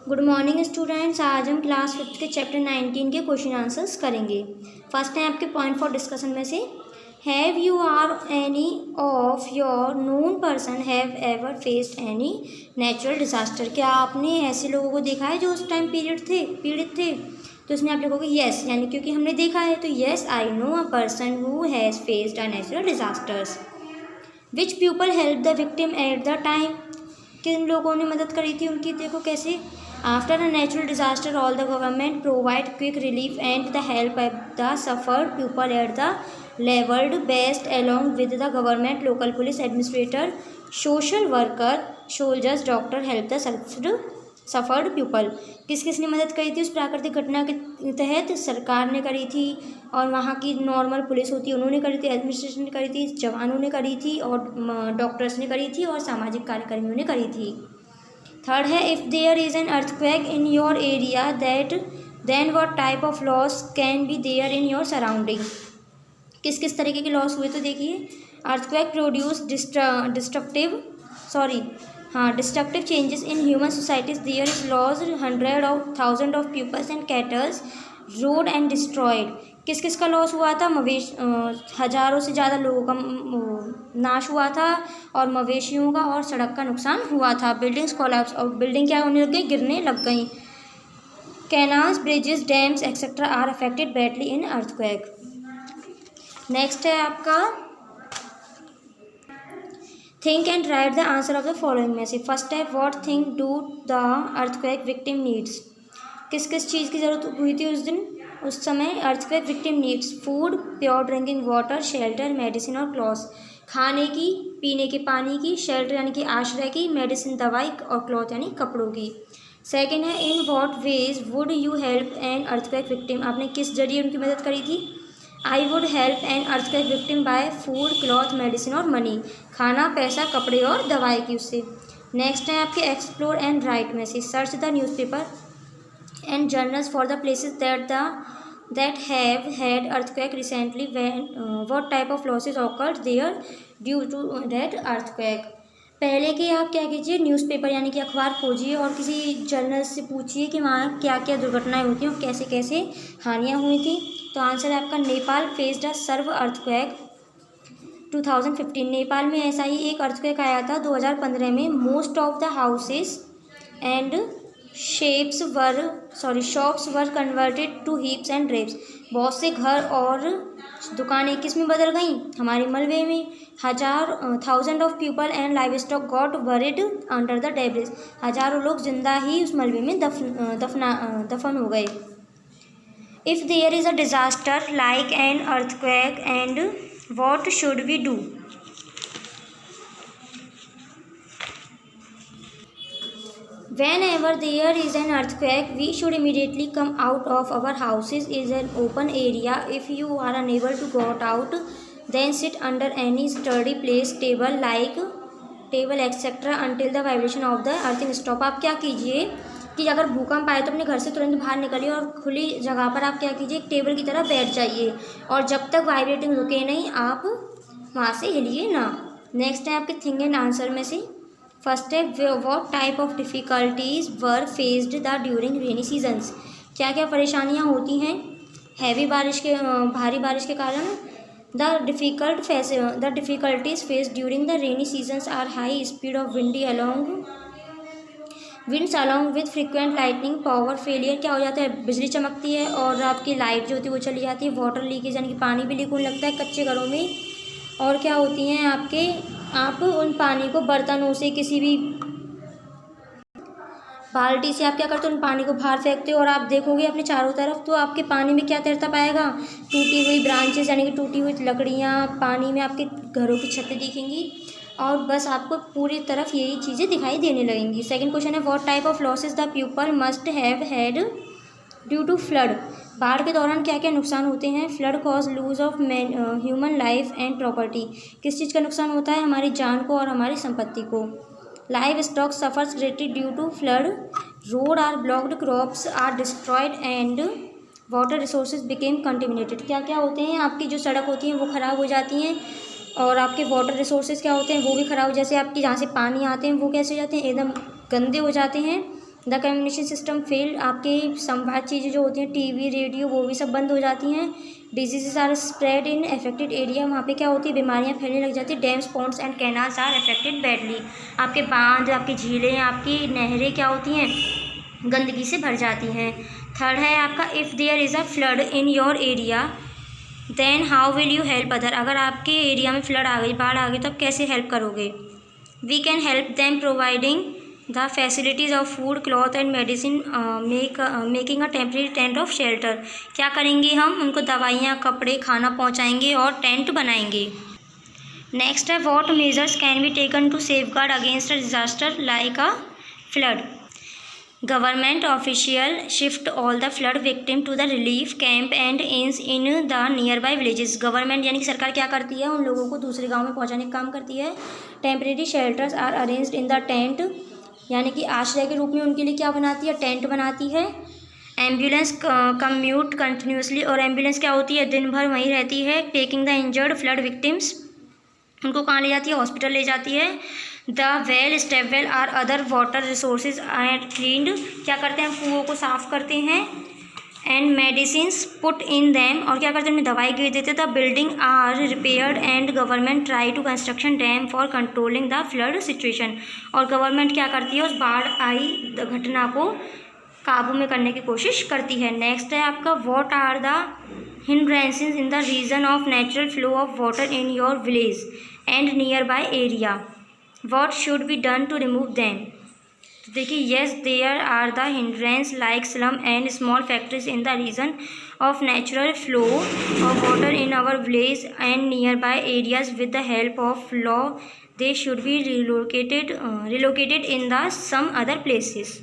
Good morning students. आज हम class 5 के चैप्टर 19 के क्वेश्चन आंसर्स करेंगे। फर्स्ट है आपके पॉइंट फॉर डिस्कशन में से, have you are any of your known person have ever faced any natural disaster. क्या आपने ऐसे लोगों को देखा है जो उस टाइम पीड़ित थे? तो इसमें आप लिखोगे येस, यानी क्योंकि हमने देखा है तो yes I know a person who has faced a natural disasters. Which people help the victim at the time. किन लोगों ने मदद करी थी उनकी, देखो कैसे। After a natural disaster all the government provide quick relief and the help of the suffered people at the levelled best along with the government local police administrator social worker soldiers doctor help the suffered people. किस किस ने मदद करी थी उस प्राकृतिक घटना के तहत? सरकार ने करी थी, और वहाँ की नॉर्मल पुलिस होती है उन्होंने करी थी, एडमिनिस्ट्रेशन ने करी थी, जवानों ने करी थी, और डॉक्टर्स ने करी थी, और सामाजिक कार्यकर्मियों ने करी थी। थर्ड है, if there is an earthquake in your area that then what type of loss can be there in your surrounding. किस किस तरीके के लॉस हुए तो देखिए। Earthquake produce destructive changes in human societies. There is loss hundred of thousand of peoples and cattles road and destroyed. किस किस का लॉस हुआ था? हजारों से ज़्यादा लोगों का नाश हुआ था, और मवेशियों का और सड़क का नुकसान हुआ था। बिल्डिंग्स कोलैप्स, और बिल्डिंग क्या होने लग गई? गिरने लग गई। Canals, bridges, dams etcetera are affected badly in earthquake. Next है आपका think and write the answer of the following में से। फर्स्ट है, what thing do the earthquake victim needs. किस किस चीज़ की ज़रूरत हुई थी उस समय? Earthquake victim needs food, pure drinking water, shelter, medicine और क्लॉथ्स। खाने की, पीने के पानी की, शेल्टर यानी कि आश्रय की, मेडिसिन दवाई, और क्लॉथ यानी कपड़ों की। सेकेंड है, in what ways would you help an earthquake victim. आपने किस जरिए उनकी मदद करी थी? I would help an earthquake victim by food, cloth, medicine और मनी। खाना, पैसा, कपड़े और दवाई की उससे। नेक्स्ट है आपके एक्सप्लोर एंड राइट में से, search the newspaper and journals for the places that have had earthquake recently. What type of losses occurred there due to that earthquake. पहले कि आप क्या कीजिए, न्यूज़पेपर यानी कि अखबार खोजिए और किसी जर्नल से पूछिए कि वहाँ क्या क्या दुर्घटनाएं होती हैं और कैसे कैसे हानियाँ हुई थी। तो आंसर है आपका Nepal faced a severe earthquake 2015। Nepal में ऐसा ही एक अर्थक्वेक आया था 2015 में। Most of the houses and shops were converted to heaps and drapes. बहुत से घर और दुकानें किस में बदल गईं? हमारे मलबे में। Thousand of people and live stock got buried under the debris. हजारों लोग जिंदा ही उस मलबे में दफन हो गए। If there is a disaster like an earthquake and what should we do. Whenever there is an earthquake, we should immediately come out of our houses is an open area. If you are unable to go out, then sit under any sturdy place, table etc. until the vibration of the earthing stop. आप क्या कीजिए कि अगर भूकंप आए तो अपने घर से तुरंत बाहर निकलिए और खुली जगह पर आप क्या कीजिए, एक टेबल की तरह बैठ जाइए, और जब तक वाइब्रेटिंग रुके नहीं आप वहाँ से हिलिए ना। नेक्स्ट है आपके थिंक एंड आंसर में से। फर्स्ट है, what type of difficulties were faced the during rainy seasons. क्या क्या परेशानियाँ होती हैं भारी बारिश के कारण? The difficulties faced during the rainy seasons are high speed of winds along with frequent lightning, power failure. क्या हो जाता है? बिजली चमकती है और आपकी लाइट जो होती है वो चली जाती है। वाटर लीकेज यानी कि पानी भी लीक होने लगता है कच्चे घरों में। और क्या होती हैं आप उन पानी को बर्तनों से, किसी भी बाल्टी से आप क्या करते हो, उन पानी को बाहर फेंकते हो, और आप देखोगे अपने चारों तरफ तो आपके पानी में क्या तैरता पाएगा? टूटी हुई ब्रांचेस यानी कि टूटी हुई लकड़ियाँ पानी में आपके घरों की छतें दिखेंगी, और बस आपको पूरी तरफ यही चीज़ें दिखाई देने लगेंगी। सेकंड क्वेश्चन है, what type of losses the people must have had due to flood. बाढ़ के दौरान क्या क्या नुकसान होते हैं? Flood cause lose of human life and property. किस चीज़ का नुकसान होता है? हमारी जान को और हमारी संपत्ति को। Livestock suffers greatly due to flood. Road are blocked, crops are destroyed and water resources became contaminated. क्या क्या होते हैं? आपकी जो सड़क होती हैं वो ख़राब हो जाती हैं, और आपके वाटर रिसोर्सेज क्या होते हैं वो भी ख़राब। जैसे आपकी जहाँ से पानी आते हैं वो कैसे हो जाते हैं? एकदम गंदे हो जाते हैं, द कम्युनिकेशन सिस्टम फेल, आपके संवाद चीज़ें जो होती हैं टीवी रेडियो वो भी सब बंद हो जाती हैं। Diseases are spread in affected area, वहाँ पे क्या होती है बीमारियाँ फैलने लग जाती है। Dams ponds and canals are affected badly, आपके बांध आपकी झीलें आपकी नहरें क्या होती हैं गंदगी से भर जाती हैं। थर्ड है आपका if there is a flood in your area then how will you help other, अगर आपके एरिया में फ्लड आ गई बाढ़ आ गई तो आप कैसे हेल्प करोगे। We can help them providing the facilities of food cloth and medicine making a temporary tent of shelter, क्या करेंगे हम उनको दवाइयाँ कपड़े खाना पहुँचाएंगे और टेंट बनाएंगे। नेक्स्ट है what measures can be taken to safeguard against a disaster like a flood. Government official shift all the flood victim to the relief camp and इंस in the near by villages, government यानी कि सरकार क्या करती है उन लोगों को दूसरे गांव में पहुंचाने का काम करती है। Temporary shelters are arranged in the tent, यानी कि आश्रय के रूप में उनके लिए क्या बनाती है टेंट बनाती है। एम्बुलेंस कम्यूट कंटिन्यूसली, और एम्बुलेंस क्या होती है दिन भर वहीं रहती है। Taking the injured flood victims, उनको कहाँ ले जाती है हॉस्पिटल ले जाती है। The well stepwell are other water resources are cleaned, क्या करते हैं कुओं को साफ़ करते हैं। And medicines put in them, और क्या करते हैं उनमें दवाई गिर देते। The building are repaired and government try to construction dam for controlling the flood situation, और गवर्नमेंट क्या करती है उस बाढ़ आई घटना को काबू में करने की कोशिश करती है। नेक्स्ट है आपका what are the hindrances in the region of natural flow of water in your village and near by area, what should be done to remove them. तो देखिए yes there are the hindrance like slum and small factories in the region of natural flow of water in our village and near by areas with the help of law they should be relocated in the some other places.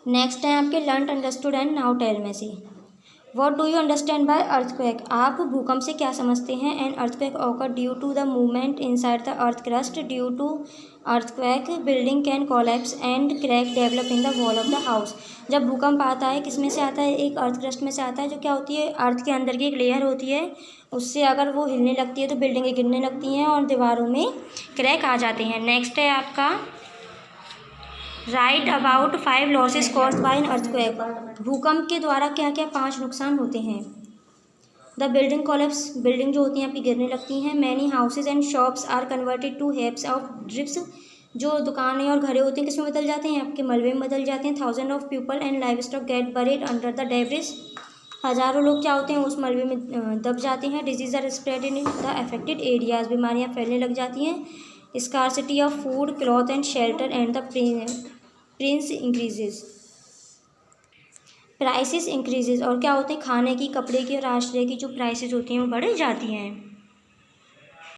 Next है आपके learn understood and now tell में से what do you understand by earthquake, आप भूकंप से क्या समझते हैं। And earthquake occur due to the movement inside the earth crust, due to earthquake building can collapse and crack develop in the wall of the house, जब भूकंप आता है किस में से आता है एक अर्थ क्रस्ट में से आता है जो क्या होती है अर्थ के अंदर की एक लेयर होती है, उससे अगर वो हिलने लगती है तो बिल्डिंगें गिरने लगती हैं और दीवारों में क्रैक आ जाते हैं। नेक्स्ट है आपका right about 5 losses caused by an earthquake, भूकंप के द्वारा क्या क्या 5 नुकसान होते हैं। द बिल्डिंग कोलैप्स, बिल्डिंग जो होती हैं आपकी गिरने लगती हैं। Many houses and shops are converted to heaps of drips, जो दुकानें और घरें होती हैं किस में बदल जाते हैं आपके मलबे में बदल जाते हैं। Thousand of people and livestock get buried under the debris, हज़ारों लोग क्या होते हैं उस मलबे में दब जाते हैं। Disease are spread in the affected areas, बीमारियाँ फैलने लग जाती हैं। Scarcity of food cloth and shelter and the prince increases, prices increases, और क्या होते हैं खाने की कपड़े की और आश्रय की जो प्राइसेस होती हैं वो बढ़ जाती हैं।